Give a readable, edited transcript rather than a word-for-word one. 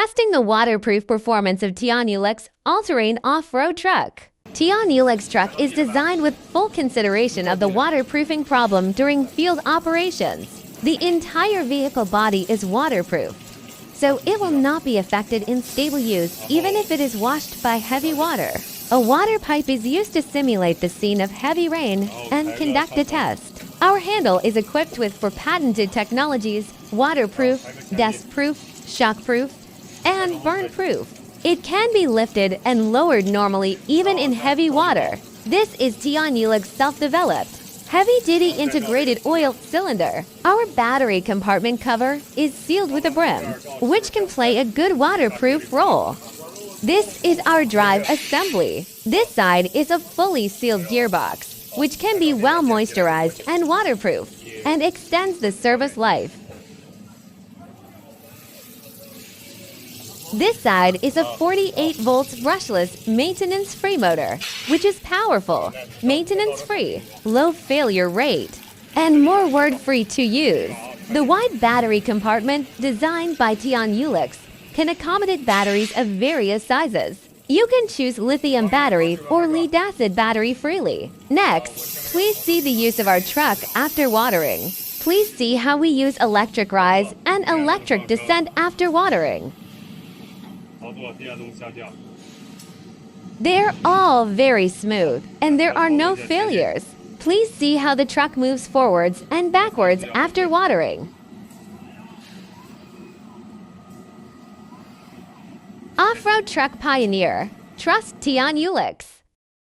Testing the waterproof performance of Tianyulux all-terrain off-road truck. Tianyulux Truck is designed with full consideration of the waterproofing problem during field operations. The entire vehicle body is waterproof, so it will not be affected in stable use even if it is washed by heavy water. A water pipe is used to simulate the scene of heavy rain and conduct a test. Our handle is equipped with for patented technologies: waterproof, dustproof, shockproof, and burn-proof. It can be lifted and lowered normally even in heavy water. This is Tianyulux self-developed, heavy-duty integrated oil cylinder. Our battery compartment cover is sealed with a brim, which can play a good waterproof role. This is our drive assembly. This side is a fully sealed gearbox, which can be well moisturized and waterproof, and extends the service life. This side is a 48 volts brushless maintenance-free motor, which is powerful, maintenance-free, low failure rate, and more word-free to use. The wide battery compartment, designed by Tianyulux, can accommodate batteries of various sizes. You can choose lithium battery or lead-acid battery freely. Next, please see the use of our truck after watering. Please see how we use electric rise and electric descent after watering. They're all very smooth, and there are no failures. Please see how the truck moves forwards and backwards after watering. Off-road truck pioneer. Trust Tianyulux.